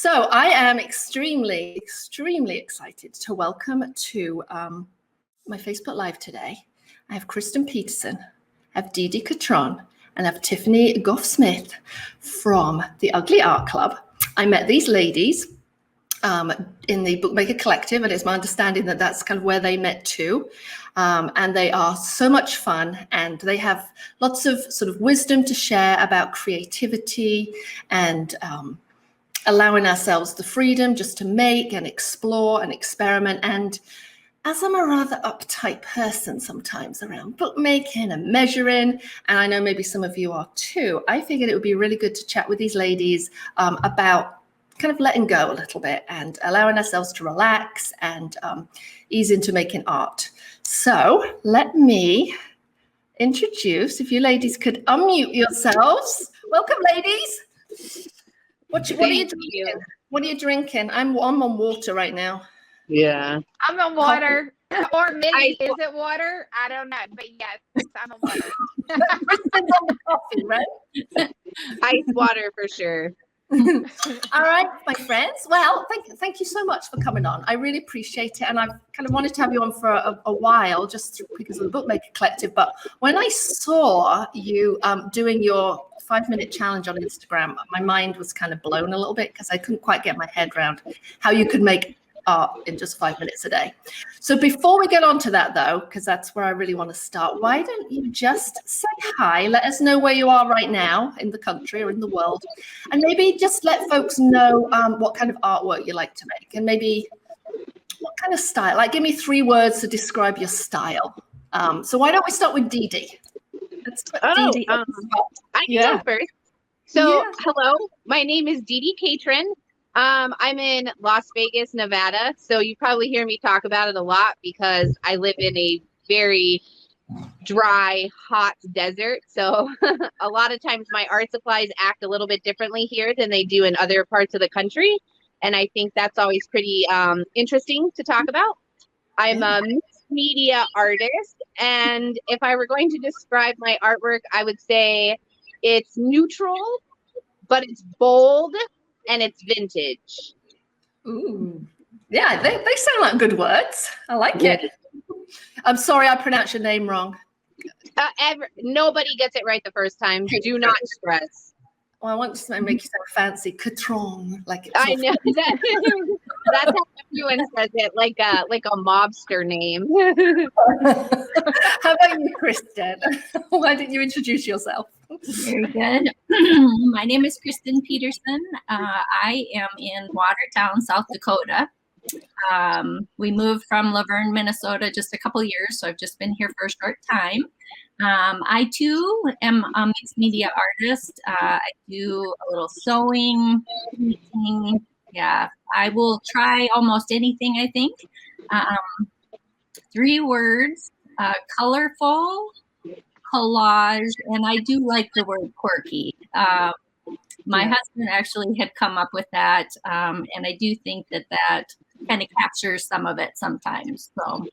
So I am extremely, extremely excited to welcome to my Facebook Live today. I have Kristin Peterson, I have DeeDee Catron, and I have Tiffany Goff-Smith from the Ugly Art Club. I met these ladies in the Bookmaker Collective, and it's my understanding that that's kind of where they met too. And they are so much fun, and they have lots of sort of wisdom to share about creativity and allowing ourselves the freedom just to make and explore and experiment. And as I'm a rather uptight person sometimes around bookmaking and measuring, and I know maybe some of you are too, I figured it would be really good to chat with these ladies about kind of letting go a little bit and allowing ourselves to relax and ease into making art. So let me introduce, if you ladies could unmute yourselves. Welcome, ladies. What are you drinking? What are you drinking? I'm on water right now. Yeah. I'm on water. Or maybe, is it water? I don't know. But yes, I'm on water. Kristen's on the coffee, right? Ice water for sure. All right, my friends. Well, thank you so much for coming on. I really appreciate it. And I've kind of wanted to have you on for a while just because of the Bookmaker Collective. But when I saw you doing your 5-minute challenge on Instagram, my mind was kind of blown a little bit because I couldn't quite get my head around how you could make art in just 5 minutes a day. So before we get on to that though, because that's where I really want to start, why don't you just say hi, let us know where you are right now in the country or in the world, and maybe just let folks know what kind of artwork you like to make and maybe what kind of style. Like give me 3 words to describe your style. So why don't we start with DeeDee? Let's put DeeDee I can go first. So hello, my name is DeeDee Catron. I'm in Las Vegas, Nevada, so you probably hear me talk about it a lot because I live in a very dry, hot desert. So a lot of times my art supplies act a little bit differently here than they do in other parts of the country. And I think that's always pretty interesting to talk about. I'm a mixed media artist, and if I were going to describe my artwork, I would say it's neutral, but it's bold. And it's vintage. Ooh, yeah, they sound like good words. I like it. I'm sorry, I pronounced your name wrong. Nobody gets it right the first time. Do not stress. Well, I want to make you sound fancy. Catron, like it's I know that. That's how everyone says it, like a mobster name. How about you, Kristin? Why didn't you introduce yourself? Very good. My name is Kristin Peterson. I am in Watertown, South Dakota. We moved from Laverne, Minnesota just a couple years, so I've just been here for a short time. I too am a mixed media artist. I do a little sewing, painting. Yeah, I will try almost anything, I think. 3 words, colorful, collage, and I do like the word quirky. My husband actually had come up with that, and I do think that kind of captures some of it sometimes. So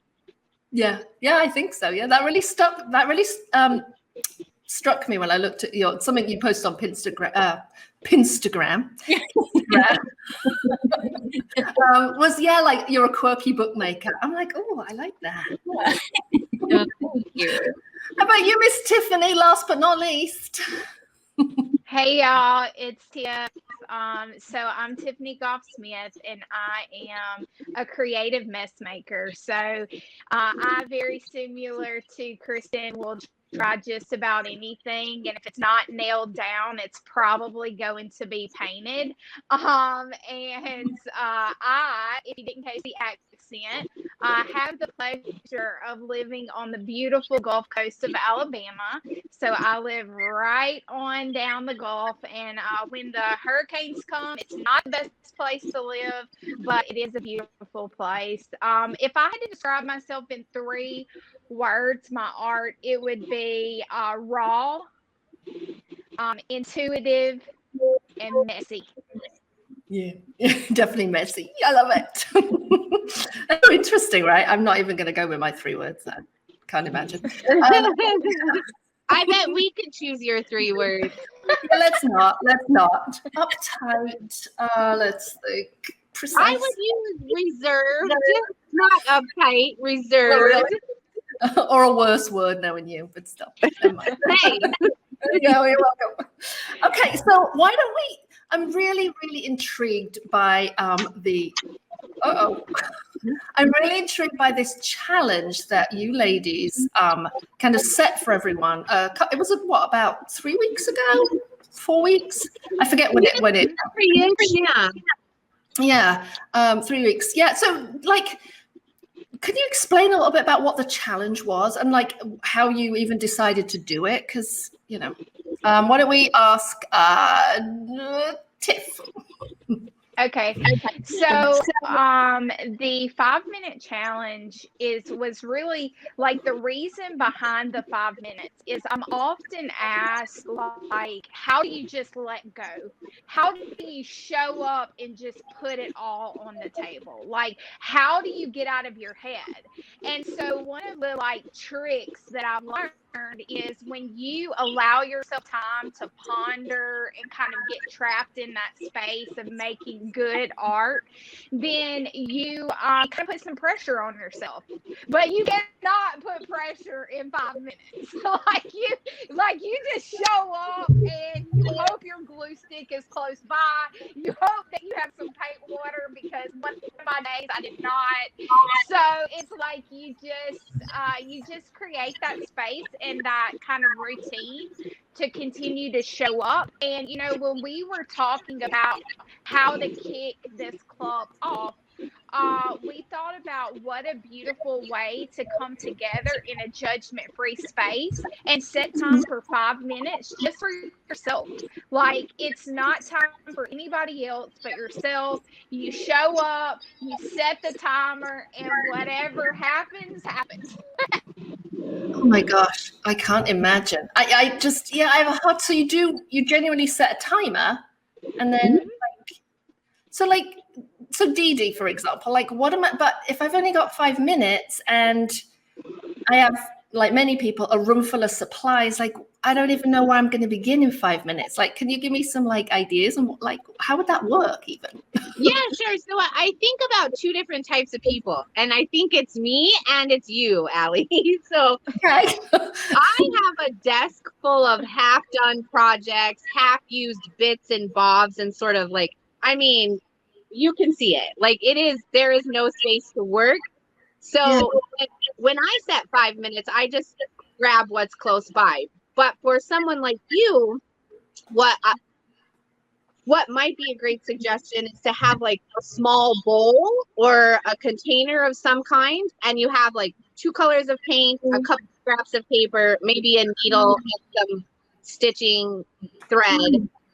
yeah, I think so. Yeah, that really struck me when I looked at something you posted on Pinstagram. Was like you're a quirky bookmaker. I'm like, oh, I like that. thank you. How about you, Miss Tiffany? Last but not least. Hey y'all, it's Tiff. So I'm Tiffany Goff-Smith, and I am a creative mess maker. So I very similar to Kristin will try just about anything, and if it's not nailed down, it's probably going to be painted. And I, if you didn't catch the accent, I have the pleasure of living on the beautiful Gulf Coast of Alabama. So I live right on down the Gulf, and when the hurricanes come, it's not the best place to live, but it is a beautiful place. If I had to describe myself in 3 words, my art, it would be raw, intuitive, and messy. Yeah, definitely messy. I love it. That's so interesting, right? I'm not even going to go with my 3 words. I can't imagine. I bet we could choose your 3 words. Yeah, let's not. Uptight. Let's think. Precise. I would use reserved, not uptight, reserved. Or a worse word knowing you, but still. Hey. No, you're welcome. Okay, so why don't we? I'm really, really intrigued by I'm really intrigued by this challenge that you ladies kind of set for everyone. It was about 3 weeks ago, 4 weeks. I forget when it. 3 weeks, yeah. Yeah, 3 weeks. Yeah. So, like, could you explain a little bit about what the challenge was and like how you even decided to do it? Because why don't we ask Tiff? Okay, so the 5-minute challenge was really like the reason behind the 5 minutes is I'm often asked, like, how do you just let go? How do you show up and just put it all on the table? Like, how do you get out of your head? And so one of the like tricks that I've learned is when you allow yourself time to ponder and kind of get trapped in that space of making good art, then you kind of put some pressure on yourself. But you cannot put pressure in 5 minutes. like you just show up and you hope your glue stick is close by. You hope that you have some paint water because one of my days I did not. So it's like you just create that space and that kind of routine to continue to show up. And when we were talking about how to kick this club off, we thought about what a beautiful way to come together in a judgment-free space and set time for 5 minutes just for yourself. Like, it's not time for anybody else but yourself. You show up, you set the timer, and whatever happens, happens. Oh my gosh, I can't imagine. I have a hard. So you genuinely set a timer, and then so DeeDee, for example, like what am I? But if I've only got 5 minutes and I have, like many people, a room full of supplies, like I don't even know where I'm going to begin in 5 minutes. Like, can you give me some like ideas and like how would that work even? Yeah, sure. So I think about 2 different types of people, and I think it's me and it's you, Allie. So Okay. I have a desk full of half-done projects, half-used bits and bobs, and sort of like, I mean, you can see it. Like there is no space to work. So when I set 5 minutes, I just grab what's close by. But for someone like you, what might be a great suggestion is to have like a small bowl or a container of some kind, and you have like 2 colors of paint, a couple scraps of paper, maybe a needle and some stitching thread.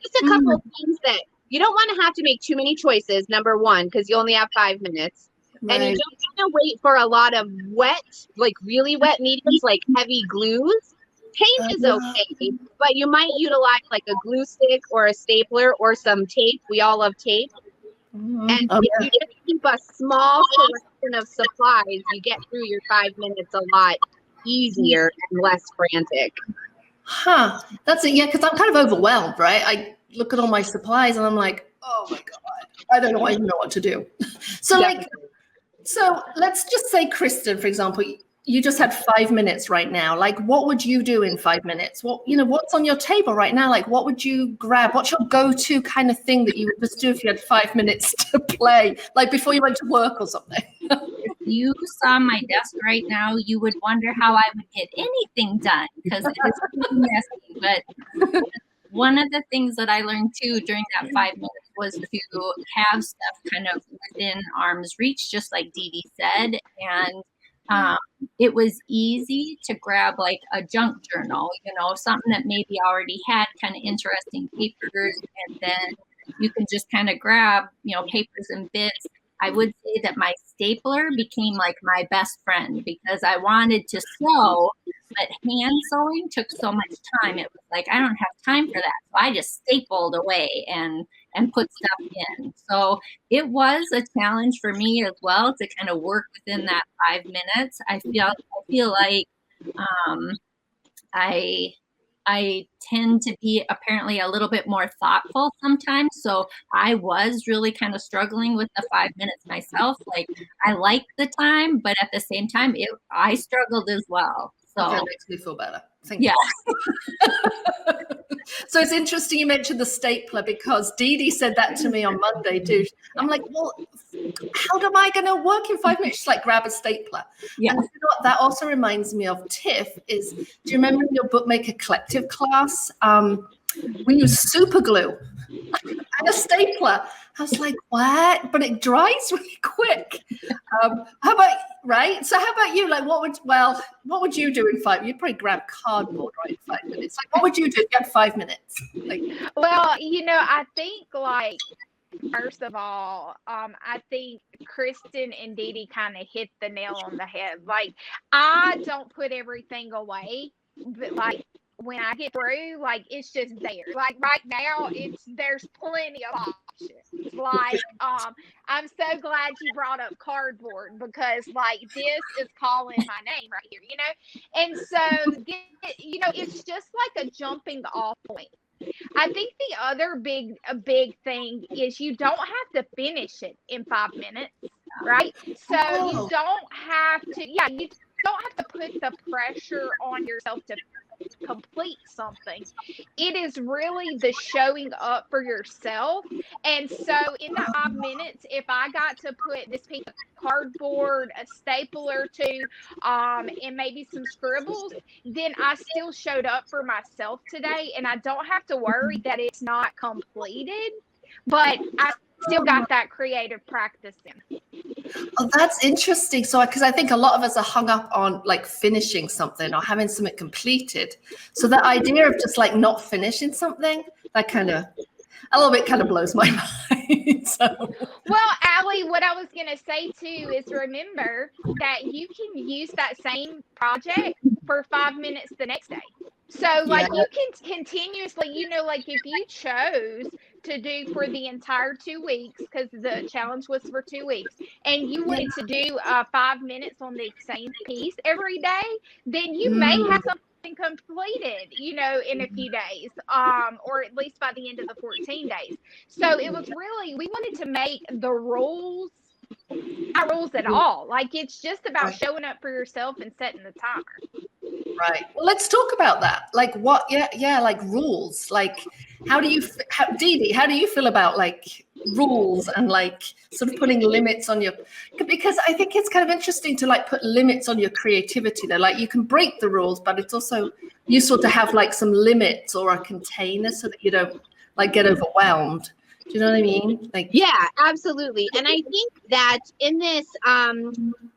Just a couple of things that you don't want to have to make too many choices, number one, because you only have 5 minutes. Right. And you don't want to wait for a lot of wet, like really wet mediums, like heavy glues. Paint is okay, but you might utilize like a glue stick or a stapler or some tape. We all love tape. And if you just keep a small selection of supplies, you get through your 5 minutes a lot easier and less frantic. Huh. That's it. Yeah, because I'm kind of overwhelmed, right? I look at all my supplies and I'm like, oh my God, I don't even know what to do. So so let's just say, Kristin, for example, you just had 5 minutes right now. Like, what would you do in 5 minutes? What's on your table right now? Like, what would you grab? What's your go-to kind of thing that you would just do if you had 5 minutes to play, like before you went to work or something? If you saw my desk right now, you would wonder how I would get anything done because it's messy. But one of the things that I learned too during that 5 minutes was to have stuff kind of within arm's reach, just like DeeDee said. And it was easy to grab like a junk journal, something that maybe already had kind of interesting papers, and then you can just kind of grab, papers and bits. I would say that my stapler became like my best friend because I wanted to sew, but hand sewing took so much time. It was like, I don't have time for that. So I just stapled away and put stuff in. So it was a challenge for me as well to kind of work within that 5 minutes. I feel like I I tend to be apparently a little bit more thoughtful sometimes. So I was really kind of struggling with the 5 minutes myself. Like I like the time, but at the same time, I struggled as well. So that makes me feel better. Thank yeah. you. So it's interesting you mentioned the stapler because DeeDee said that to me on Monday too. I'm like, well, how am I going to work in 5 minutes? Just like grab a stapler. Yeah. And you know what that also reminds me of, Tiff, is do you remember in your Bookmaker Collective class, we use super glue and a stapler? I was like, what? But it dries really quick. How about, right? So how about you? Like, what would you do in 5? You'd probably grab cardboard, right? In 5 minutes. Like, what would you do if you had 5 minutes? Like, well, I think like, first of all, I think Kristin and DeeDee kind of hit the nail on the head. Like, I don't put everything away, but like when I get through, like it's just there. Like right now, there's plenty of options. Like, I'm so glad you brought up cardboard because like this is calling my name right here, And so, it's just like a jumping off point. I think the other big thing is you don't have to finish it in 5 minutes, right? So you don't have to, you don't have to put the pressure on yourself to complete something. It is really the showing up for yourself. And so in that 5 minutes, if I got to put this piece of cardboard, a staple or two, and maybe some scribbles, then I still showed up for myself today, and I don't have to worry that it's not completed, but I still got that creative practice in. Oh, that's interesting. So, because I think a lot of us are hung up on like finishing something or having something completed. So the idea of just like not finishing something, that kind of a little bit kind of blows my mind. So. Well, Allie, what I was going to say too is remember that you can use that same project for 5 minutes the next day. So like you can continuously, like if you chose to do for the entire 2 weeks, because the challenge was for 2 weeks, and you wanted to do 5 minutes on the same piece every day, then you may have something completed, in a few days, or at least by the end of the 14 days. So it was really, we wanted to make the rules not rules at all. Like it's just about showing up for yourself and setting the timer. Right. Well, let's talk about that. Like what? Yeah. Like rules. Like how do you, DeeDee? How do you feel about like rules and like sort of putting limits on your? Because I think it's kind of interesting to like put limits on your creativity. Though, like you can break the rules, but it's also useful to have like some limits or a container so that you don't like get overwhelmed. Do you know what I mean? Like, yeah, absolutely. And I think that in this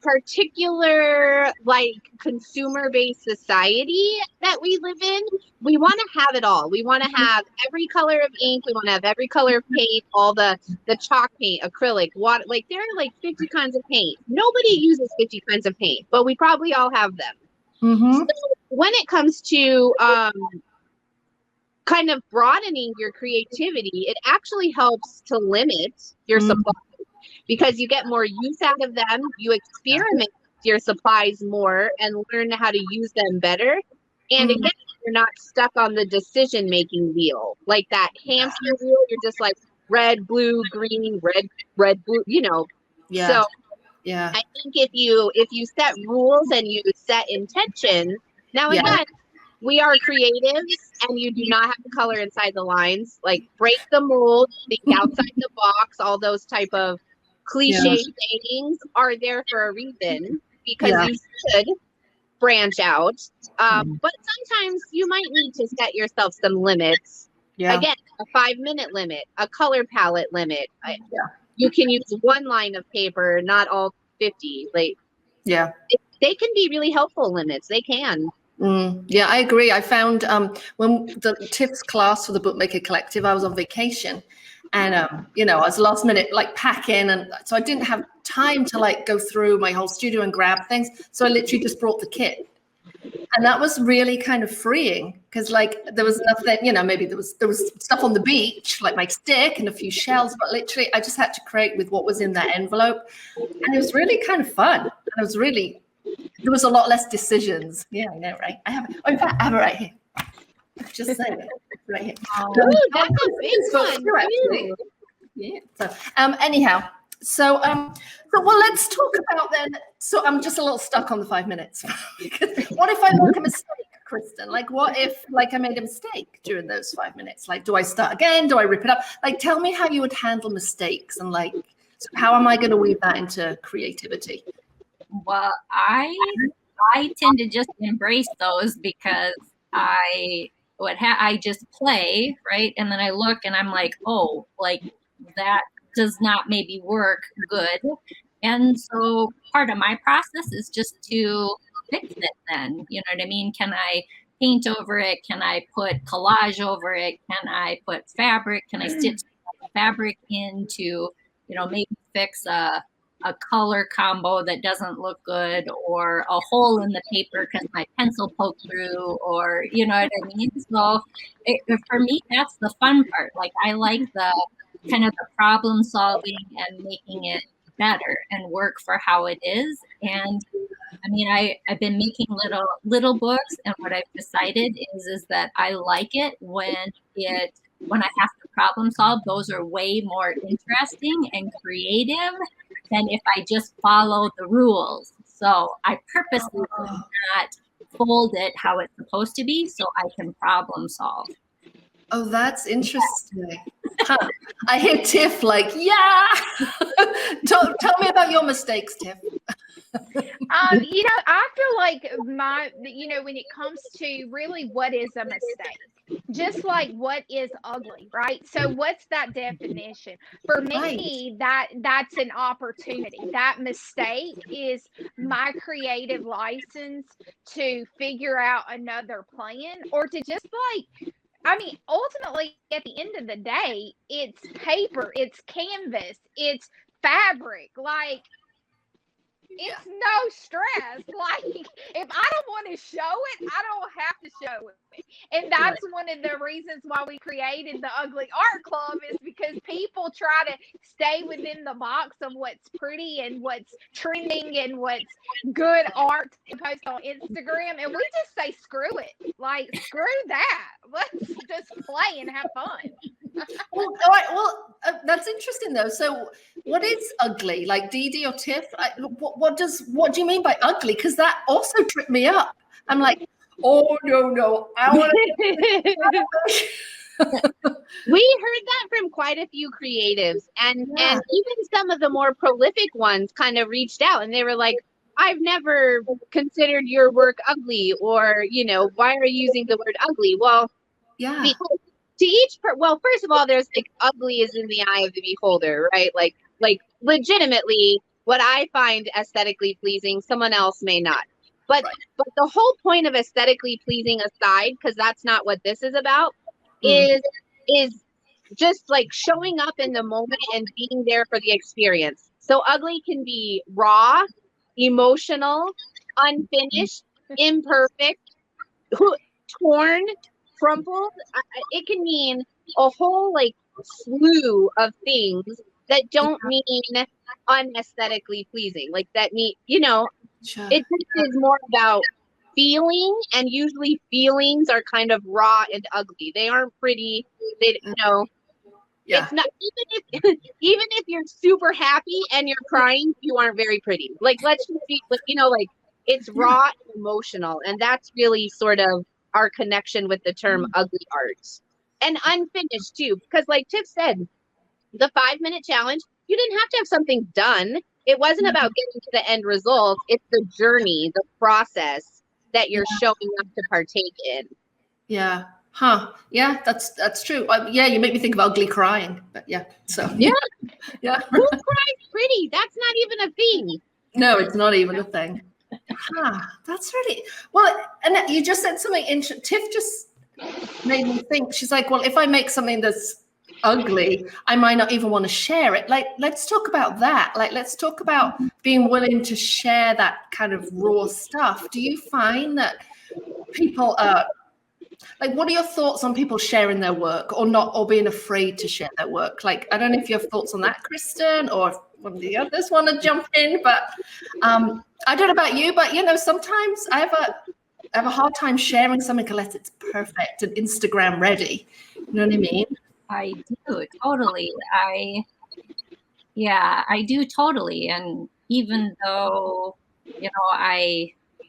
particular like consumer-based society that we live in, we want to have it all. We want to have every color of ink. We want to have every color of paint, all the chalk paint, acrylic, water. Like there are like 50 kinds of paint. Nobody uses 50 kinds of paint, but we probably all have them. Mm-hmm. So when it comes to kind of broadening your creativity, it actually helps to limit your supplies because you get more use out of them. You experiment with your supplies more and learn how to use them better. And again, you're not stuck on the decision-making wheel, like that hamster wheel. You're just like red, blue, green, red, blue, Yeah. So yeah, I think if you set rules and you set intention, now again, we are creatives and you do not have to color inside the lines, like break the mold, think outside the box. All those type of cliche sayings are there for a reason because you should branch out. But sometimes you might need to set yourself some limits. Yeah. Again, a 5-minute limit, a color palette limit. You can use one line of paper, not all 50. Like, they can be really helpful limits. They can. Yeah, I agree. I found when the Tiff's class for the Bookmaker Collective, I was on vacation and, I was last minute like packing. And so I didn't have time to like go through my whole studio and grab things. So I literally just brought the kit. And that was really kind of freeing because like there was nothing, maybe there was stuff on the beach, like my stick and a few shells, but literally I just had to create with what was in that envelope. And it was really kind of fun. And it was really, there was a lot less decisions. Yeah, I know, right? In fact, I have it right here. Just saying. Right here. Ooh, that's a big one. Actually. Yeah. So, anyhow, so well, let's talk about then. So I'm just a little stuck on the 5 minutes. What if I make a mistake, Kristin? Like, what if, like, I made a mistake during those 5 minutes? Like, do I start again? Do I rip it up? Like, tell me how you would handle mistakes, and like, so how am I going to weave that into creativity? Well, I tend to just embrace those because I just play, right? And then I look and I'm like, oh, like that does not maybe work good. And so part of my process is just to fix it then. You know what I mean? Can I paint over it? Can I put collage over it? Can I put fabric? Can I stitch fabric into, maybe fix a color combo that doesn't look good, or a hole in the paper because my pencil poked through, or you know what I mean? So for me, that's the fun part. Like, I like the kind of the problem solving and making it better and work for how it is. And I mean, I've been making little books, and what I've decided is that I like it when I have to problem solve. Those are way more interesting and creative than if I just follow the rules. So I purposely did not fold it how it's supposed to be so I can problem solve. Oh, that's interesting. Huh. I hear Tiff like, yeah. Tell me about your mistakes, Tiff. I feel like when it comes to really what is a mistake, just like what is ugly, right? So what's that definition? For me, that's an opportunity. That mistake is my creative license to figure out another plan, or to just ultimately at the end of the day, it's paper, it's canvas, it's fabric. Like, it's no stress. Like, if I don't want to show it, I don't have to show it. And that's one of the reasons why we created the Ugly Art Club, is because people try to stay within the box of what's pretty and what's trending and what's good art to post on Instagram. And we just say, screw it. Like, screw that. Let's just play and have fun. Well, all right. Well, that's interesting though. So, what is ugly? Like, DeeDee or Tiff? What do you mean by ugly? Because that also tripped me up. I'm like, oh no, I want to. We heard that from quite a few creatives, and even some of the more prolific ones kind of reached out, and they were like, I've never considered your work ugly, or why are you using the word ugly? Well, yeah. Because to each well, first of all, there's like, ugly is in the eye of the beholder, right? Like legitimately, what I find aesthetically pleasing, someone else may not. But the whole point of aesthetically pleasing aside, because that's not what this is about, is just like showing up in the moment and being there for the experience. So ugly can be raw, emotional, unfinished, imperfect, torn, crumpled. It can mean a whole like slew of things that don't mean unaesthetically pleasing. Like, that mean, Sure. It is more about feeling, and usually feelings are kind of raw and ugly. They aren't pretty. Yeah. It's not, even if you're super happy and you're crying, you aren't very pretty. Like, let's just be, it's raw and emotional, and that's really sort of our connection with the term ugly art. And unfinished too, because like Tiff said, the 5-minute challenge, you didn't have to have something done. It wasn't about getting to the end result. It's the journey, the process that you're showing up to partake in. Yeah. Huh. Yeah, that's true. You make me think of ugly crying, but yeah. So yeah. Who cries pretty? That's not even a thing. No, it's not even a thing. That's really well. And you just said something interesting. Tiff just made me think. She's like, well, if I make something that's ugly, I might not even want to share it. Like, let's talk about that. Like, let's talk about being willing to share that kind of raw stuff. Do you find that people like, what are your thoughts on people sharing their work, or not, or being afraid to share their work? Like, I don't know if you have thoughts on that, Kristin, or if one of the others want to jump in, but I don't know about you, but sometimes I have have a hard time sharing something unless it's perfect and Instagram ready. You know what I mean? I do totally. I do totally. And even though,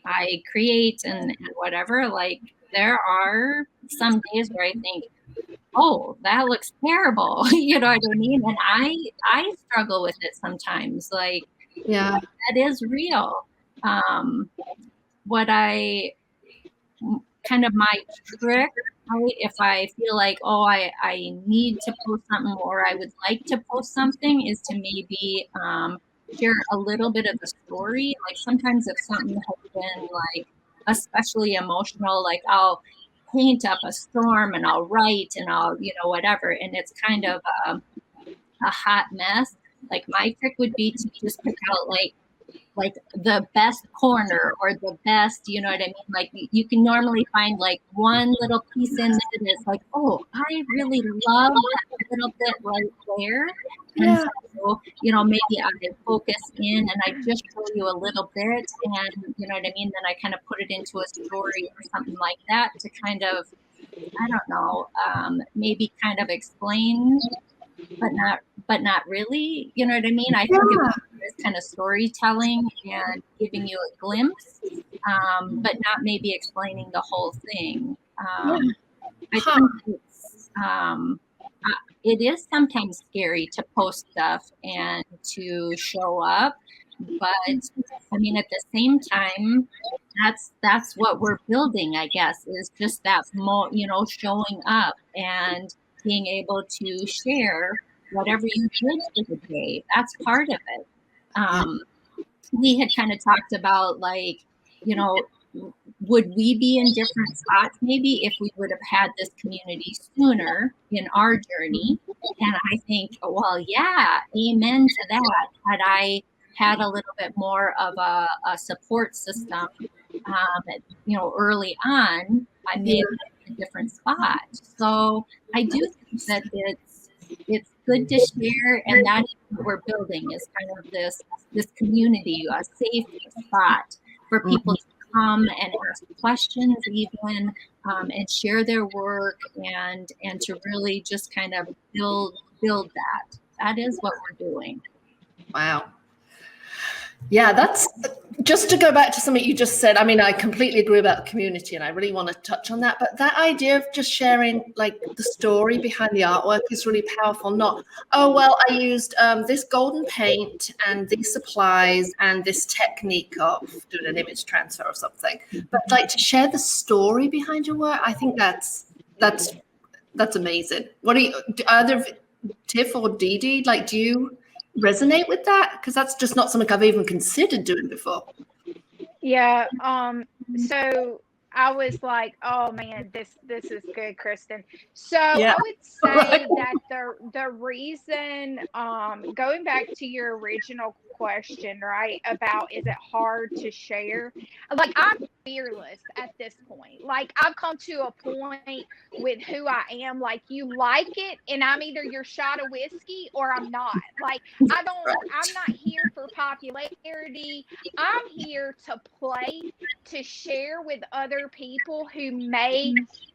I create and whatever, like there are some days where I think, oh, that looks terrible. You know what I mean? And I struggle with it sometimes. Like, yeah, that is real. What I kind of my trick, right, if I feel like, oh, I need to post something or I would like to post something, is to maybe share a little bit of the story. Like sometimes if something has been like especially emotional, like I'll paint up a storm and I'll write and I'll, whatever, and it's kind of a hot mess. Like my trick would be to just pick out like the best corner or the best, you know what I mean? Like you can normally find like one little piece in there that's like, oh, I really love that little bit right there. And so, maybe I focus in and I just show you a little bit, and you know what I mean? Then I kind of put it into a story or something like that to kind of, I don't know, maybe kind of explain, but not really. You know what I mean? I think it's kind of storytelling and giving you a glimpse, but not maybe explaining the whole thing. I think it is sometimes scary to post stuff and to show up, but I mean, at the same time, that's what we're building, I guess, is just that showing up and being able to share whatever you did for the day. That's part of it. We had kind of talked about, like, would we be in different spots maybe if we would have had this community sooner in our journey? And I think, well, yeah, amen to that. Had I had a little bit more of a support system, early on, I may have been in a different spot. So I do think that it's good to share, and that is what we're building, is kind of this community, a safe spot for people to come and ask questions even, and share their work, and to really just kind of build that. That is what we're doing. Wow. Yeah, that's just to go back to something you just said. I mean, I completely agree about the community and I really want to touch on that. But that idea of just sharing like the story behind the artwork is really powerful. Not, oh, well, I used this golden paint and these supplies and this technique of doing an image transfer or something. But like to share the story behind your work, I think that's amazing. What do either Tiff or DeeDee, like, do you resonate with that? Because that's just not something I've even considered doing before. Yeah. So I was like, oh man, this is good, Kristin. So I would say that the reason, going back to your original question, right, about is it hard to share? Like, I'm fearless at this point. Like, I've come to a point with who I am. Like, you like it, and I'm either your shot of whiskey or I'm not. Like, I'm not here for popularity. I'm here to play, to share with other people who may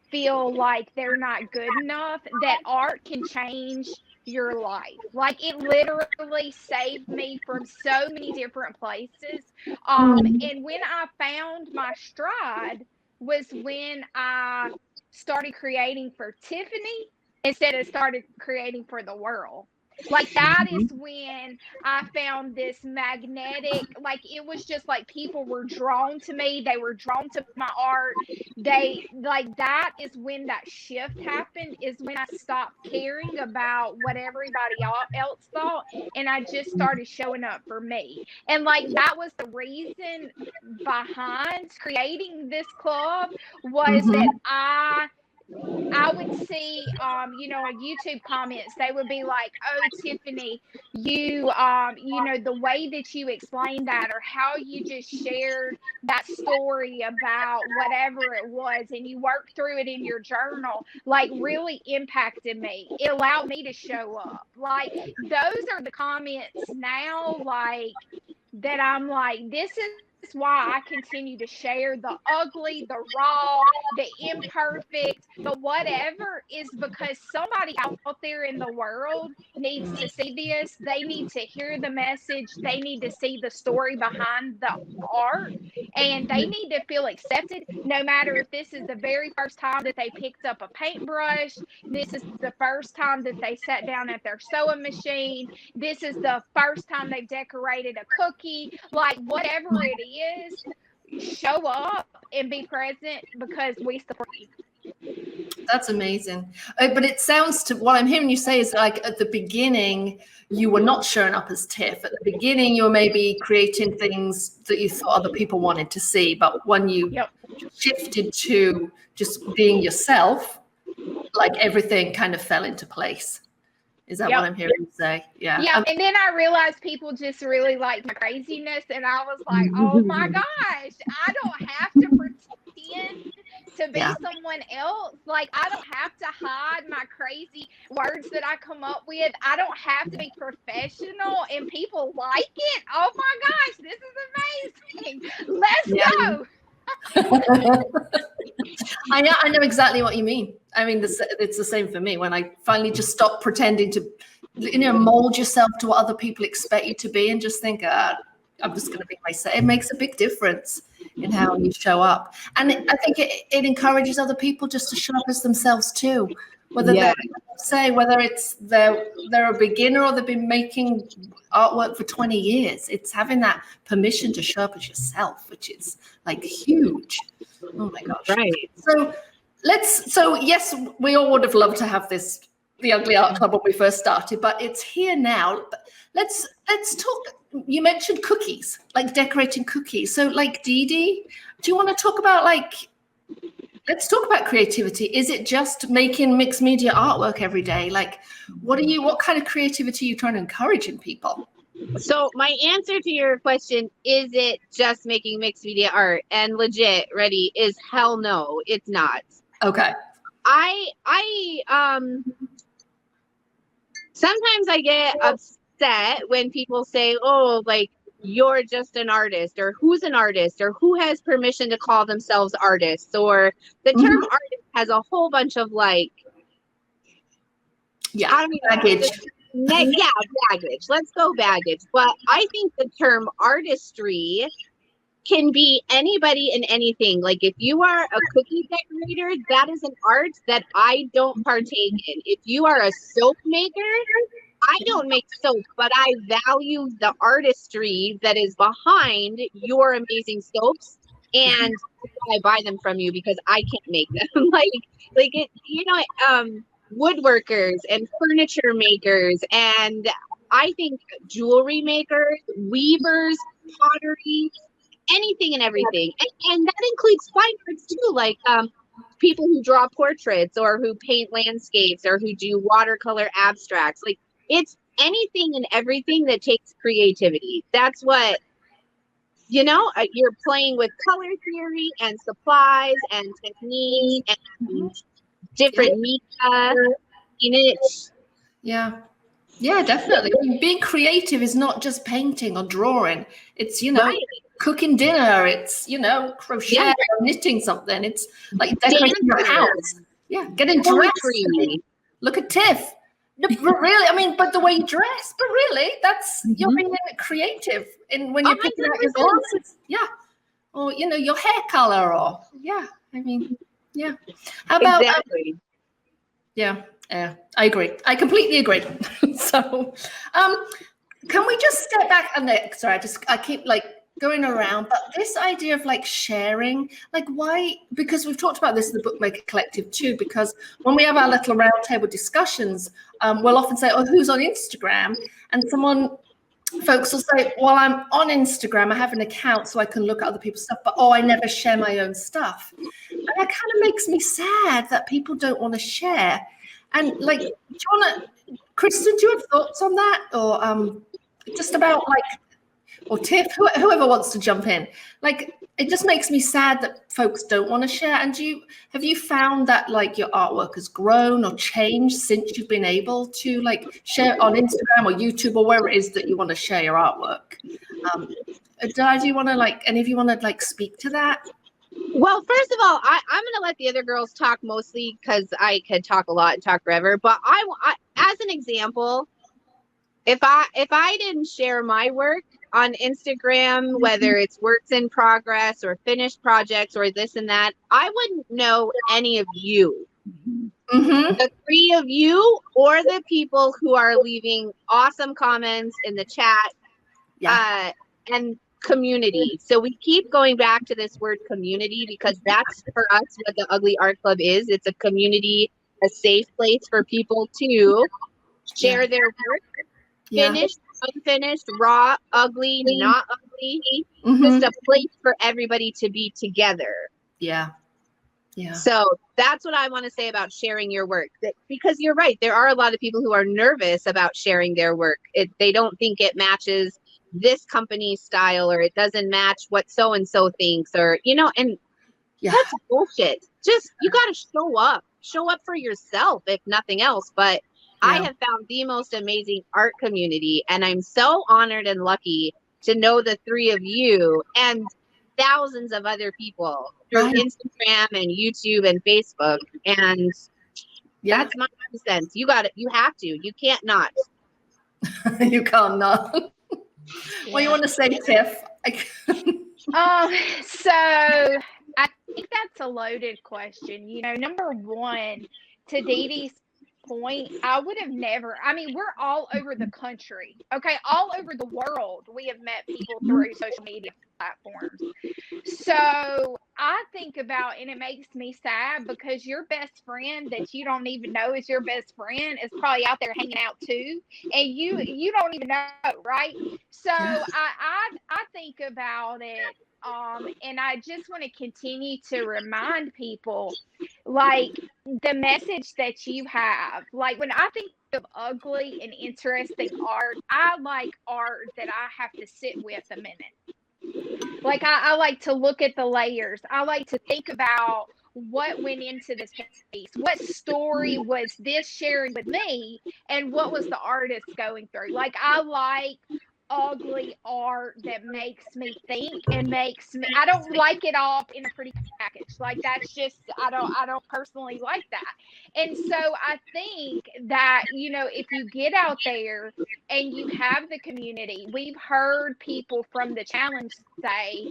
feel like they're not good enough, that art can change your life. Like, it literally saved me from so many different places. And when I found my stride was when I started creating for Tiffany instead of started creating for the world. Like, that is when I found this magnetic, like, it was just like people were drawn to me. They were drawn to my art. That is when that shift happened, is when I stopped caring about what everybody else thought. And I just started showing up for me. And like, that was the reason behind creating this club, was that I would see, on YouTube comments, they would be like, oh, Tiffany, you, the way that you explained that, or how you just shared that story about whatever it was, and you worked through it in your journal, like, really impacted me. It allowed me to show up. Like, those are the comments now, like, that I'm like, this is why I continue to share the ugly, the raw, the imperfect, the whatever, is because somebody out there in the world needs to see this. They need to hear the message. They need to see the story behind the art, and they need to feel accepted, no matter if this is the very first time that they picked up a paintbrush, this is the first time that they sat down at their sewing machine, this is the first time they've decorated a cookie, like whatever it is, show up and be present because we support you. That's amazing. But it sounds, to what I'm hearing you say, is like at the beginning, you were not showing up as Tiff. At the beginning, you were maybe creating things that you thought other people wanted to see. But when you shifted to just being yourself, like everything kind of fell into place. Is that what I'm hearing you say? Yeah. Yeah. And then I realized people just really liked my craziness. And I was like, oh my gosh, I don't have to pretend to be someone else. Like, I don't have to hide my crazy words that I come up with. I don't have to be professional, and people like it. Oh my gosh, this is amazing. Let's go. I know exactly what you mean. I mean, it's the same for me when I finally just stop pretending to, mold yourself to what other people expect you to be and just think, I'm just going to be myself. It makes a big difference in how you show up. And I think it encourages other people just to show up as themselves too. Whether it's they're a beginner or they've been making artwork for 20 years. It's having that permission to show up as yourself, which is like huge. Oh my gosh. Right. So yes, we all would have loved to have the Ugly Art Club when we first started, but it's here now. Let's talk. You mentioned cookies, like decorating cookies. So like DeeDee, do you want to talk about let's talk about creativity. Is it just making mixed media artwork every day? Like, what kind of creativity are you trying to encourage in people? So my answer to your question, is it just making mixed media art and legit ready, is hell no, it's not. Okay. I sometimes I get upset when people say, oh, like, you're just an artist, or who's an artist, or who has permission to call themselves artists, or the term artist has a whole bunch of baggage. Baggage. Let's go baggage. But I think the term artistry can be anybody and anything. Like, if you are a cookie decorator, that is an art that I don't partake in. If you are a soap maker, I don't make soap, but I value the artistry that is behind your amazing soaps, and I buy them from you because I can't make them. Woodworkers and furniture makers, and I think jewelry makers, weavers, pottery, anything and everything, and that includes fine arts too, like people who draw portraits or who paint landscapes or who do watercolor abstracts. Like, it's anything and everything that takes creativity. That's what, you're playing with color theory and supplies and techniques and different media in it. Yeah, definitely. I mean, being creative is not just painting or drawing. It's, cooking dinner. It's, crochet or knitting something. It's like decorating your house. Yeah, getting dressed. Look at Tiff. No, but really, but the way you dress, but really, that's, you're being creative in when you're picking out your glasses. Yeah. Or, your hair color, or, How about, I agree. I completely agree. So, can we just step back? I keep going around, but this idea of sharing, why? Because we've talked about this in the Bookmaker Collective too, because when we have our little roundtable discussions, we'll often say, oh, who's on Instagram? And folks will say, well, I'm on Instagram, I have an account so I can look at other people's stuff, but I never share my own stuff. And that kind of makes me sad that people don't want to share. And do you want to, Kristin, do you have thoughts on that? Or just about or Tiff, whoever wants to jump in. It just makes me sad that folks don't want to share. And have you found that your artwork has grown or changed since you've been able to share on Instagram or YouTube or wherever it is that you want to share your artwork? Do you want to any of you want to speak to that? Well, first of all, I'm going to let the other girls talk mostly because I could talk a lot and talk forever. But I, as an example, if I didn't share my work on Instagram, whether it's works in progress or finished projects or this and that, I wouldn't know any of you. The three of you or the people who are leaving awesome comments in the chat and community. So we keep going back to this word community because that's for us what the Ugly Art Club is. It's a community, a safe place for people to share their work, finished, unfinished, raw, ugly, not ugly. Just a place for everybody to be together. Yeah. So that's what I want to say about sharing your work. Because you're right, there are a lot of people who are nervous about sharing their work. They don't think it matches this company's style, or it doesn't match what so-and-so thinks, or, and that's bullshit. Just, you got to show up for yourself, if nothing else. But I have found the most amazing art community, and I'm so honored and lucky to know the three of you and thousands of other people through Instagram and YouTube and Facebook. And that's my 2 cents. You got it. You have to. You can't not. You can't not. What do you want to say, Tiff? So I think that's a loaded question. Number one, to DeeDee's point, I would have never, we're all over the country, okay, all over the world. We have met people through social media platforms. So I think about, and it makes me sad because your best friend that you don't even know is your best friend is probably out there hanging out too, and you don't even know, right? So I think about it. And I just want to continue to remind people, the message that you have. When I think of ugly and interesting art, I like art that I have to sit with a minute. I like to look at the layers. I like to think about what went into this piece. What story was this sharing with me, and what was the artist going through? I like ugly art that makes me think and makes me, I don't like it all in a pretty package. That's just, I don't personally like that. And so I think that, if you get out there and you have the community, we've heard people from the challenge say,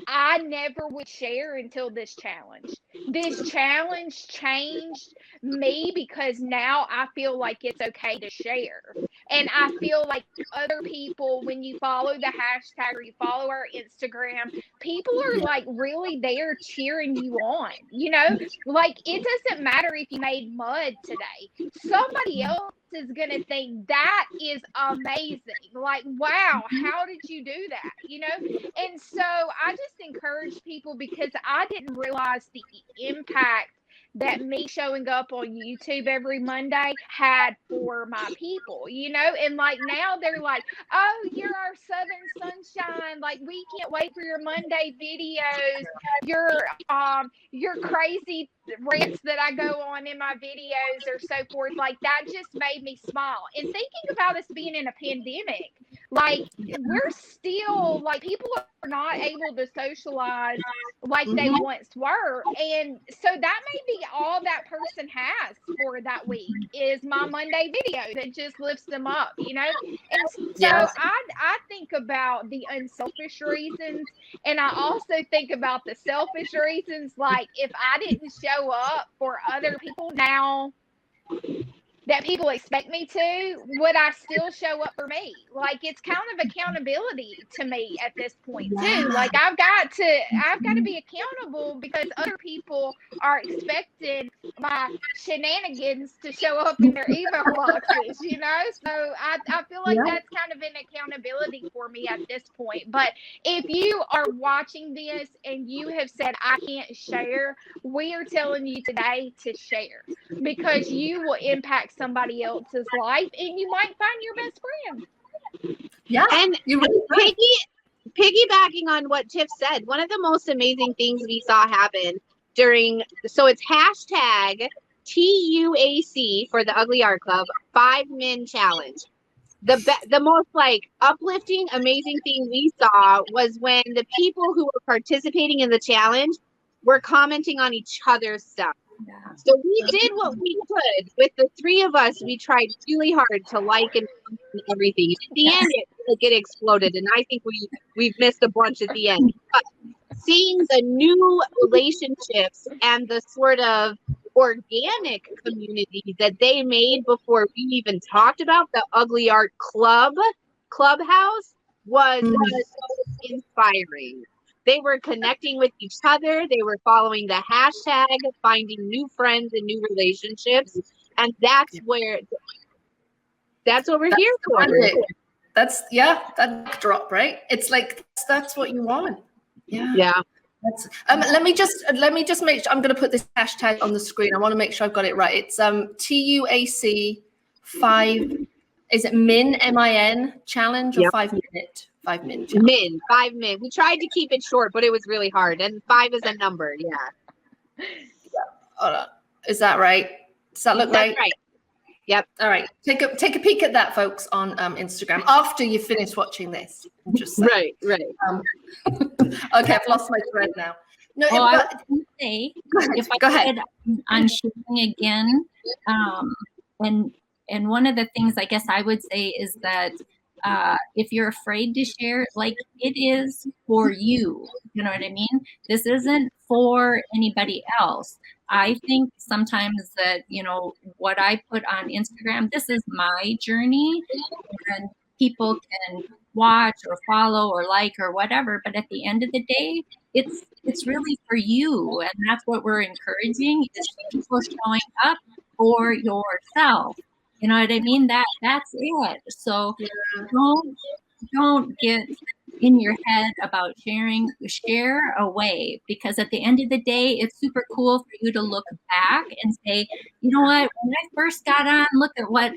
I never would share until this challenge. This challenge changed me because now I feel like it's okay to share. And I feel like other people, when you follow the hashtag or you follow our Instagram, people are really there cheering you on. It doesn't matter if you made mud today. Somebody else is going to think that is amazing. Wow, how did you do that? And so I just encourage people, because I didn't realize the impact that me showing up on YouTube every Monday had for my people, and now they're like, oh, you're our Southern sunshine. We can't wait for your Monday videos. Your crazy rants that I go on in my videos or so forth. That just made me smile. And thinking about us being in a pandemic, we're still, people are not able to socialize like they once were. And so that may be all that person has for that week is my Monday video that just lifts them up, And so I think about the unselfish reasons, and I also think about the selfish reasons. If I didn't show up for other people now that people expect me to, would I still show up for me? It's kind of accountability to me at this point too. I've got to be accountable because other people are expecting my shenanigans to show up in their email boxes, So I feel like that's kind of an accountability for me at this point. But if you are watching this and you have said, I can't share, we are telling you today to share, because you will impact somebody else's life, and you might find your best friend. Yeah. And piggybacking on what Tiff said, one of the most amazing things we saw happen so it's hashtag TUAC for the Ugly Art Club 5-Min Challenge. the most like uplifting, amazing thing we saw was when the people who were participating in the challenge were commenting on each other's stuff. Yeah. So we did what we could. With the three of us, we tried really hard to like and everything. At the end, it exploded, and I think we've missed a bunch at the end. But seeing the new relationships and the sort of organic community that they made before we even talked about the Ugly Art Clubhouse was so inspiring. They were connecting with each other. They were following the hashtag, finding new friends and new relationships. And that's what we're here for. That's that drop, right? It's like, that's what you want. Yeah. Yeah. That's, let me just make sure. I'm going to put this hashtag on the screen. I want to make sure I've got it right. It's TUAC 5. Is it MIN challenge or 5 minute? 5 minute challenge. 5 minutes. We tried to keep it short, but it was really hard. And 5 is a number. Yeah. Hold on. Is that right? Does that look right? That's right. Yep. All right. Take a peek at that, folks, on Instagram after you finish watching this. Just saying. Right. Okay, I've lost my thread now. No, I was going to say, if I go ahead on sharing again, and one of the things I guess I would say is that if you're afraid to share, like, it is for you. You know what I mean? This isn't for anybody else. I think sometimes that, what I put on Instagram, this is my journey, and people can watch or follow or like or whatever. But at the end of the day, it's really for you. And that's what we're encouraging, is people showing up for yourself. You know what I mean? That's it. So don't get in your head about sharing. Share away, because at the end of the day, it's super cool for you to look back and say, you know what, when I first got on, look at what,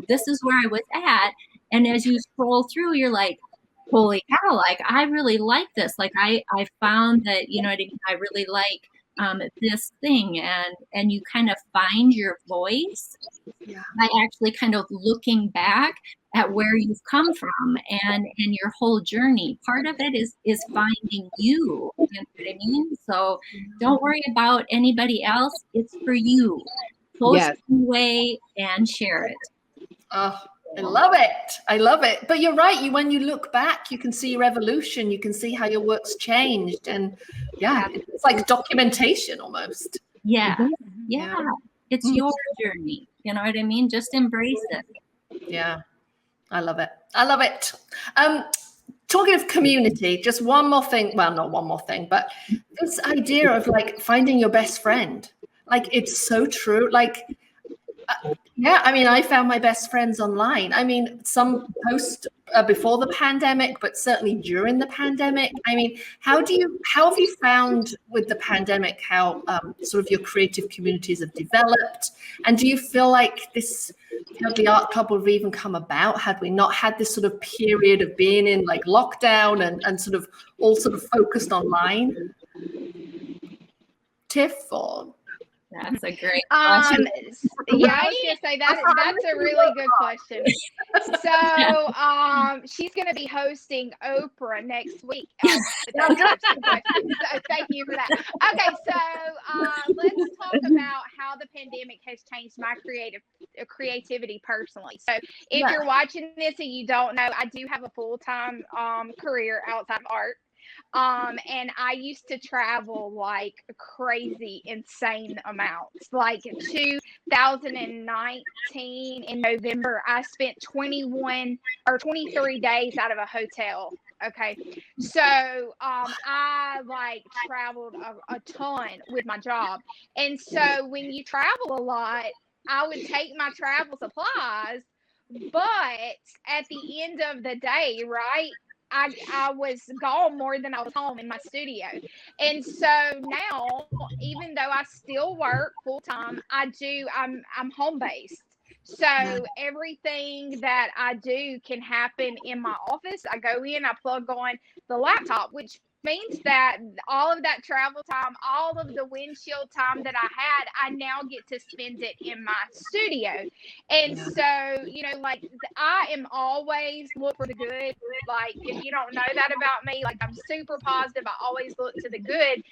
this is where I was at. And as you scroll through, you're like, holy cow, like, I really like this. Like, I found that, you know what I mean, I really like this thing, and you kind of find your voice by actually kind of looking back at where you've come from and your whole journey. Part of it is finding you know what I mean? So don't worry about anybody else. It's for you. Post away and share it. Oh, I love it. But you're right. When you look back, you can see your evolution. You can see how your work's changed. And it's like documentation almost. Yeah. It's your journey. You know what I mean? Just embrace it. Yeah. I love it. Talking of community, just one more thing. Well, not one more thing, but this idea of like finding your best friend. Like, it's so true. Like, I found my best friends online. I mean, some post before the pandemic, but certainly during the pandemic. I mean, how have you found with the pandemic how sort of your creative communities have developed? And do you feel like this, the art club would have even come about had we not had this sort of period of being in like lockdown and sort of all sort of focused online? Tiff, or? That's a great question. I was gonna say that's a really good question. So she's gonna be hosting Oprah next week. So thank you for that. Okay, so let's talk about how the pandemic has changed my creativity personally. So if you're watching this and you don't know, I do have a full-time career outside of art. And I used to travel like crazy, insane amounts. Like 2019 in November, I spent 21 or 23 days out of a hotel. Okay. So, I like traveled a ton with my job. And so when you travel a lot, I would take my travel supplies, but at the end of the day, right, I was gone more than I was home in my studio. And so now, even though I still work full time, I'm home based. So everything that I do can happen in my office. I go in, I plug on the laptop, which means that all of that travel time, all of the windshield time that I had, I now get to spend it in my studio. And so, you know, like I am always look for the good. Like if you don't know that about me, like I'm super positive. I always look to the good.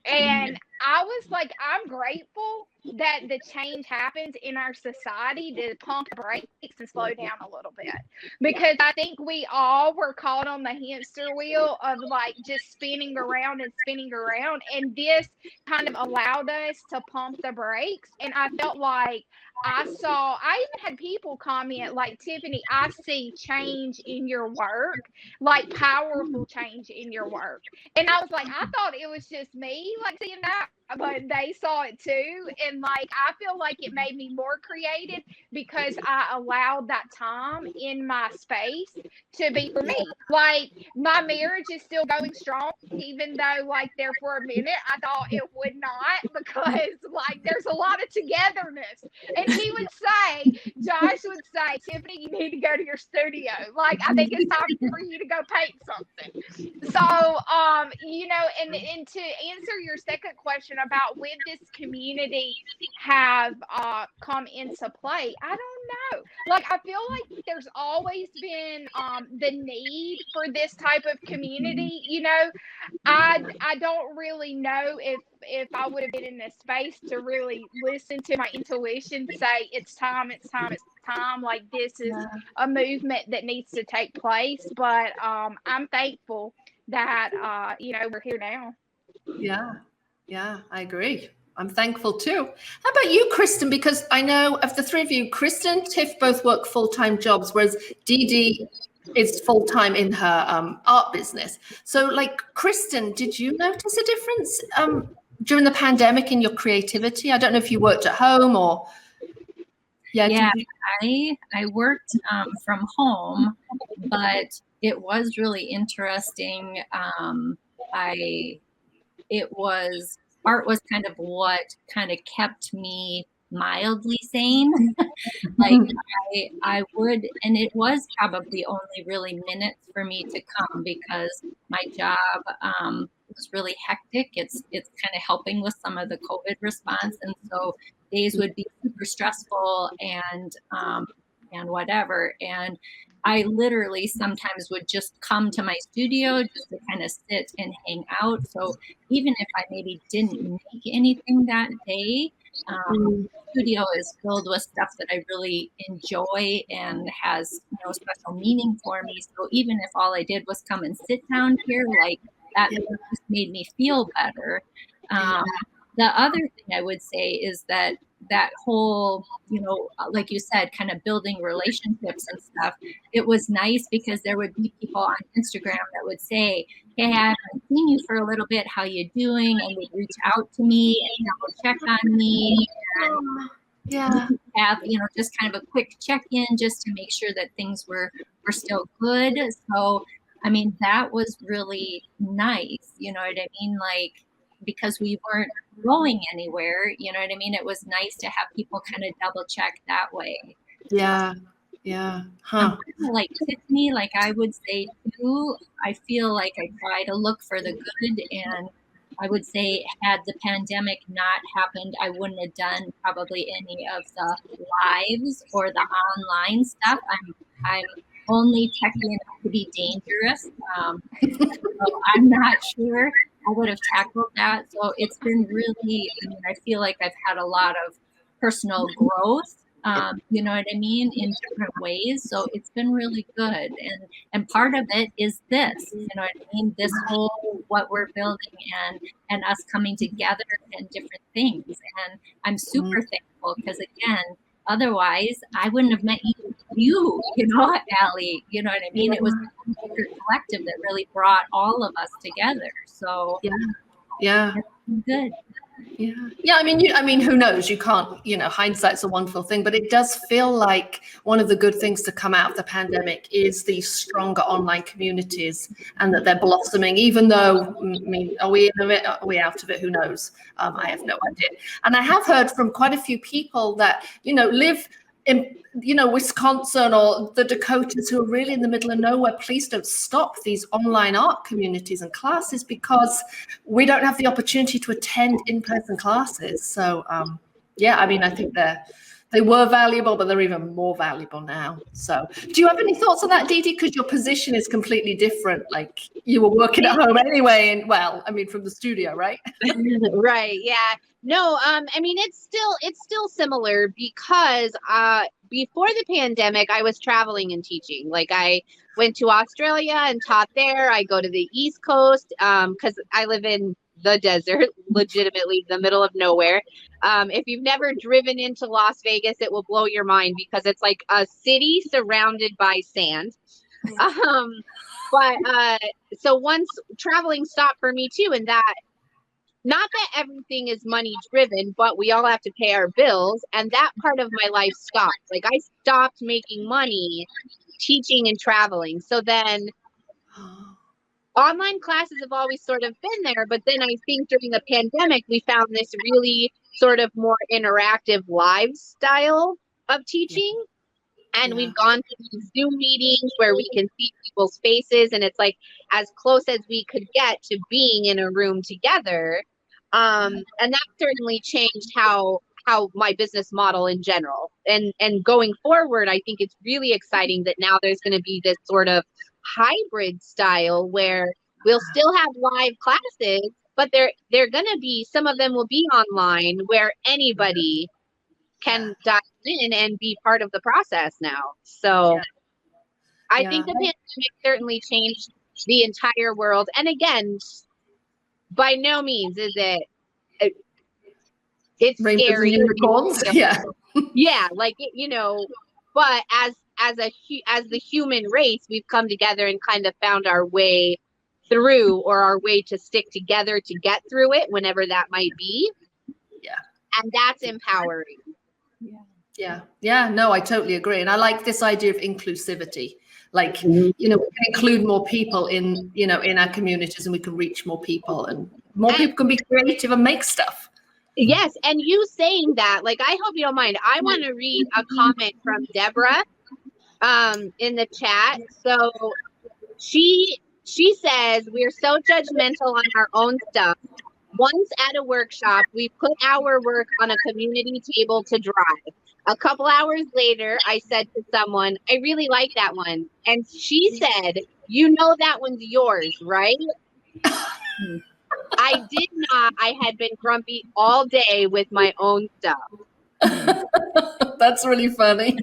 And I was like, I'm grateful that the change happens in our society to pump the brakes and slow down a little bit, because I think we all were caught on the hamster wheel of like just spinning around and spinning around, and this kind of allowed us to pump the brakes. And I felt like I even had people comment like, Tiffany, I see change in your work, like powerful change in your work. And I was like, I thought it was just me like seeing that, but they saw it too. And like, I feel like it made me more creative because I allowed that time in my space to be for me. Like my marriage is still going strong, even though like there for a minute I thought it would not, because like there's a lot of togetherness. And he would say, Josh would say, Tiffany, you need to go to your studio. Like I think it's time for you to go paint something. So you know, and to answer your second question about when this community have come into play, I don't know. Like I feel like there's always been the need for this type of community. You know, I don't really know if I would have been in a space to really listen to my intuition say it's time. Like this is a movement that needs to take place. But I'm thankful that you know, we're here now. Yeah, I agree. I'm thankful too. How about you, Kristin? Because I know of the three of you, Kristin, Tiff both work full-time jobs, whereas DeeDee is full-time in her art business. So like, Kristin, did you notice a difference during the pandemic in your creativity? I don't know if you worked at home or... Yeah, I worked from home, but it was really interesting. Art was kind of what kind of kept me mildly sane. Like I would, and it was probably only really minutes for me to come because my job was really hectic. It's kind of helping with some of the COVID response, and so days would be super stressful and whatever. And I literally sometimes would just come to my studio just to kind of sit and hang out. So even if I maybe didn't make anything that day, the studio is filled with stuff that I really enjoy and has special meaning for me. So even if all I did was come and sit down here, like that just made me feel better. The other thing I would say is that whole, like you said, kind of building relationships and stuff, it was nice because there would be people on Instagram that would say, hey, I haven't seen you for a little bit, how you doing? And they'd reach out to me and check on me. And have, just kind of a quick check-in just to make sure that things were still good. So, I mean, that was really nice. You know what I mean? Like, because we weren't going anywhere, you know what I mean? It was nice to have people kind of double check that way. Yeah. Like Tiffany, like I would say too, I feel like I try to look for the good, and I would say had the pandemic not happened, I wouldn't have done probably any of the lives or the online stuff. I'm only techie enough to be dangerous. So I'm not sure I would have tackled that. So it's been really, I feel like I've had a lot of personal growth, you know what I mean, in different ways. So it's been really good. And part of it is this, you know what I mean, this whole, what we're building and us coming together and different things. And I'm super thankful because again, otherwise I wouldn't have met you, Allie, you know what I mean? It was a collective that really brought all of us together. So yeah, good. Yeah. I mean, who knows? You can't, hindsight's a wonderful thing, but it does feel like one of the good things to come out of the pandemic is these stronger online communities and that they're blossoming, even though, are we in it? Are we out of it? Who knows? I have no idea. And I have heard from quite a few people that, live in, Wisconsin or the Dakotas who are really in the middle of nowhere, please don't stop these online art communities and classes because we don't have the opportunity to attend in-person classes. So, I think they were valuable, but they're even more valuable now. So do you have any thoughts on that, DeeDee? Because your position is completely different. Like you were working at home anyway, and from the studio, right? Right. Yeah. No, it's still similar because before the pandemic, I was traveling and teaching. Like I went to Australia and taught there. I go to the East Coast because I live in the desert, legitimately the middle of nowhere. If you've never driven into Las Vegas, it will blow your mind because it's like a city surrounded by sand. So once traveling stopped for me too, and that, not that everything is money driven, but we all have to pay our bills. And that part of my life stopped. Like I stopped making money teaching and traveling. So then online classes have always sort of been there. But then I think during the pandemic, we found this really sort of more interactive live style of teaching. And we've gone to these Zoom meetings where we can see people's faces, and it's like as close as we could get to being in a room together. And that certainly changed how my business model in general. And going forward, I think it's really exciting that now there's going to be this sort of hybrid style where we'll still have live classes, but they're going to be, some of them will be online where anybody can dive in and be part of the process now. So I think the pandemic certainly changed the entire world. And again, by no means is it's Rainbows scary. and unicorns. But as the human race, we've come together and kind of found our way through, or our way to stick together to get through it, whenever that might be. Yeah. And that's empowering. Yeah, no, I totally agree. And I like this idea of inclusivity. Like, we can include more people in our communities, and we can reach more people, and more people can be creative and make stuff. Yes. And you saying that, like, I hope you don't mind. I want to read a comment from Deborah in the chat. So she says, we're so judgmental on our own stuff. Once at a workshop, we put our work on a community table to dry. A couple hours later, I said to someone, I really like that one. And she said, you know that one's yours, right? I did not. I had been grumpy all day with my own stuff. That's really funny.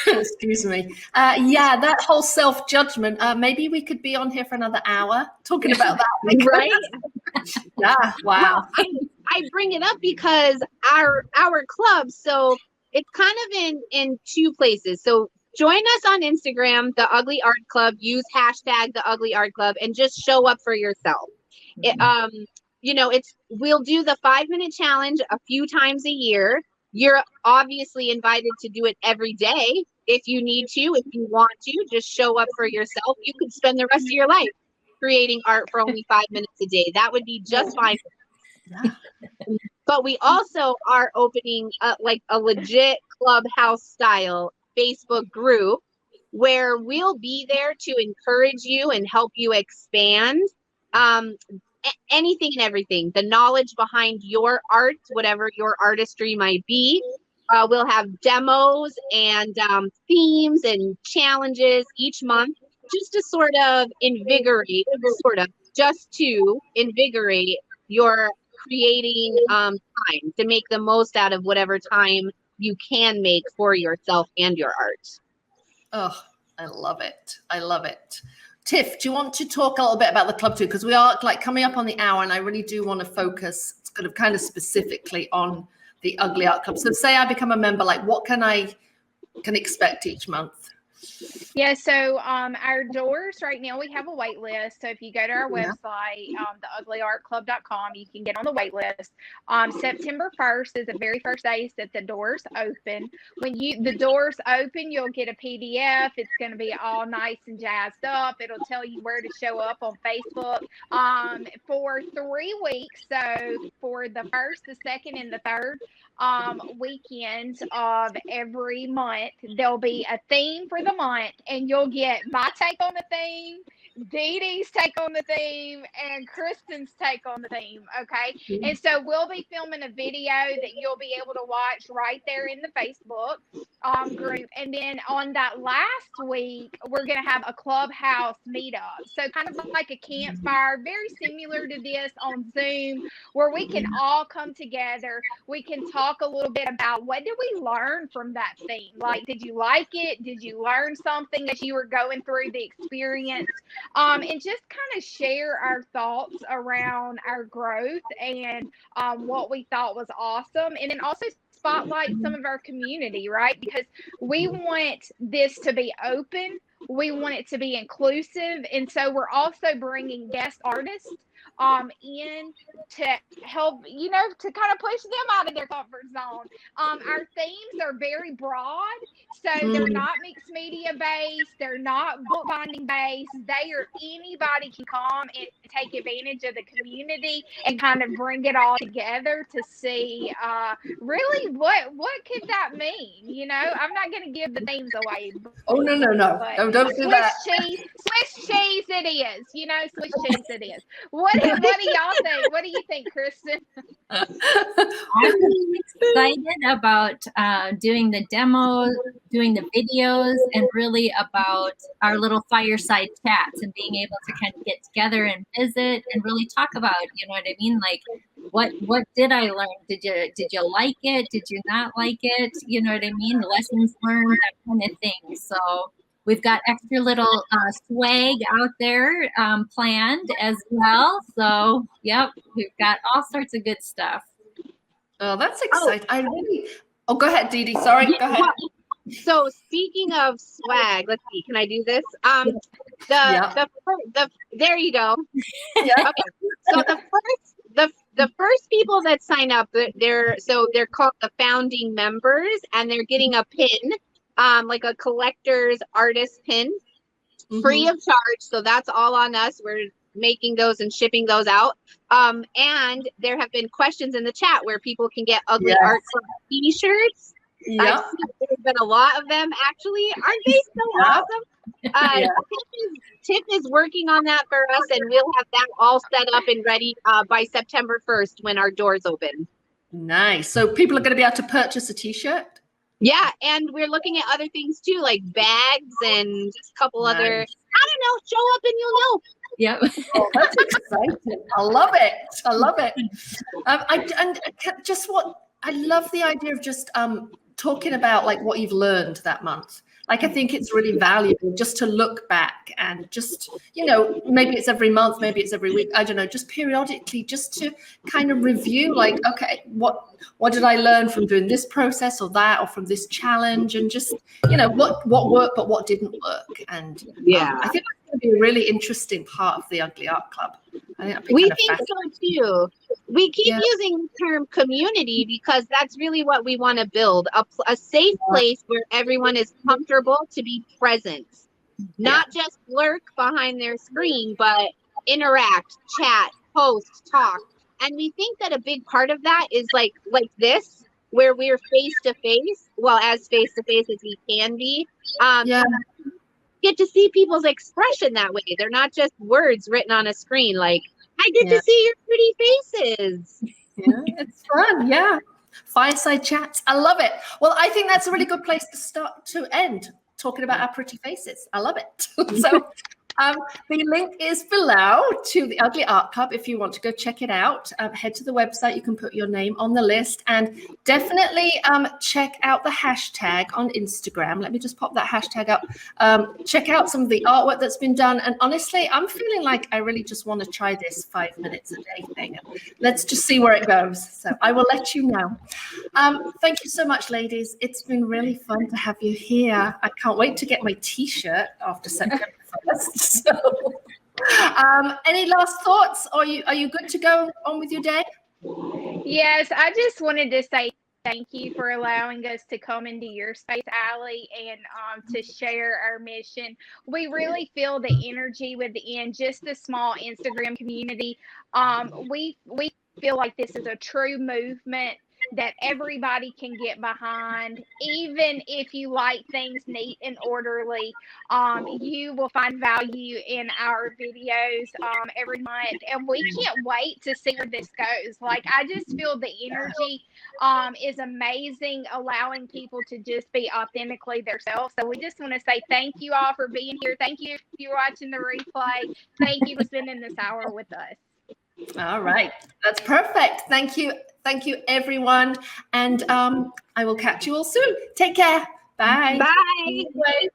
Excuse me. That whole self-judgment, maybe we could be on here for another hour talking about that. Right? Yeah, wow. Well, I bring it up because our club, so it's kind of in two places. So join us on Instagram, The Ugly Art Club. Use hashtag The Ugly Art Club and just show up for yourself. We'll do the 5-minute challenge a few times a year. You're obviously invited to do it every day if you need to. If you want to, just show up for yourself. You could spend the rest of your life creating art for only 5 minutes a day. That would be just fine. But we also are opening like a legit clubhouse style Facebook group where we'll be there to encourage you and help you expand anything and everything, the knowledge behind your art, whatever your artistry might be. We'll have demos and themes and challenges each month just to sort of invigorate your creating time, to make the most out of whatever time you can make for yourself and your art. Oh, I love it. I love it. Tiff, do you want to talk a little bit about the club too? Because we are like coming up on the hour, and I really do want to focus kind of specifically on the Ugly Art Club. So say I become a member, like what can I expect each month? Yeah, so our doors right now, we have a wait list. So if you go to our website, theuglyartclub.com, you can get on the wait list. September 1st is the very first day that the doors open. When the doors open, you'll get a PDF. It's going to be all nice and jazzed up. It'll tell you where to show up on Facebook for 3 weeks. So for the first, the second, and the third weekend of every month, there'll be a theme for the month, and you'll get my take on the theme, DeeDee's take on the theme, and Kristin's take on the theme. Okay. And so we'll be filming a video that you'll be able to watch right there in the Facebook group. And then on that last week, we're going to have a clubhouse meetup. So kind of like a campfire, very similar to this on Zoom, where we can all come together. We can talk a little bit about what did we learn from that theme? Like, did you like it? Did you learn something as you were going through the experience? And just kind of share our thoughts around our growth and what we thought was awesome. And then also spotlight some of our community, right? Because we want this to be open. We want it to be inclusive. And so we're also bringing guest artists in to help, to kind of push them out of their comfort zone. Our themes are very broad, so they're not mixed media based, they're not bookbinding based. Anybody can come and take advantage of the community and kind of bring it all together to see really what could that mean. I'm not going to give the themes away. Oh, no. Don't do that. Swiss cheese it is. Swiss cheese it is. What do y'all think? What do you think, Kristin? I'm excited about doing the demos, doing the videos, and really about our little fireside chats and being able to kind of get together and visit and really talk about, what I mean? Like, what did I learn? Did you like it? Did you not like it? You know what I mean? Lessons learned, that kind of thing. So we've got extra little swag out there planned as well. So, yep, we've got all sorts of good stuff. Oh, that's exciting. Go ahead, DeeDee. Sorry, go ahead. So speaking of swag, let's see, can I do this? There you go. Yeah. Okay. So the first people that sign up, they're called the founding members, and they're getting a pin. Like a collector's artist pin, free of charge. So that's all on us. We're making those and shipping those out. And there have been questions in the chat where people can get Ugly Art Club t-shirts. Yep. There's been a lot of them, actually. Aren't they so awesome? Tiff is working on that for us, and we'll have that all set up and ready by September 1st when our doors open. Nice. So people are going to be able to purchase a t-shirt? Yeah, and we're looking at other things too, like bags and just a couple other, I don't know, show up and you'll know. Yep. Oh, that's exciting. I love it. I love the idea of just talking about like what you've learned that month. Like, I think it's really valuable just to look back and just, maybe it's every month, maybe it's every week. I don't know, just periodically, just to kind of review, like, okay, what did I learn from doing this process or that, or from this challenge, and just, what worked, but what didn't work. And I think that's going to be a really interesting part of the Ugly Art Club. We think so too. We keep using the term community because that's really what we want to build, a safe place where everyone is comfortable to be present, not just lurk behind their screen, but interact, chat, post, talk. And we think that a big part of that is like this, where we're face to face, well, as face to face as we can be. Get to see people's expression that way. They're not just words written on a screen. Like, I get to see your pretty faces. Yeah, it's fun. Yeah. Fireside chats. I love it. Well, I think that's a really good place to end talking about our pretty faces. I love it. So The link is below to the Ugly Art Club if you want to go check it out. Head to the website. You can put your name on the list, and definitely check out the hashtag on Instagram. Let me just pop that hashtag up. Check out some of the artwork that's been done. And honestly, I'm feeling like I really just want to try this 5 minutes a day thing. Let's just see where it goes. So I will let you know. Thank you so much, ladies. It's been really fun to have you here. I can't wait to get my t-shirt after September 1st. So, any last thoughts? Are you good to go on with your day? Yes, I just wanted to say thank you for allowing us to come into your space, Allie, and to share our mission. We really feel the energy within just the small Instagram community. We feel like this is a true movement that everybody can get behind. Even if you like things neat and orderly, you will find value in our videos every month, and we can't wait to see where this goes. Like, I just feel the energy is amazing, allowing people to just be authentically themselves. So we just want to say thank you all for being here. Thank you if you're watching the replay. Thank you for spending this hour with us. All right, that's perfect. Thank you, everyone, and I will catch you all soon. Take care. Bye. Bye. Bye.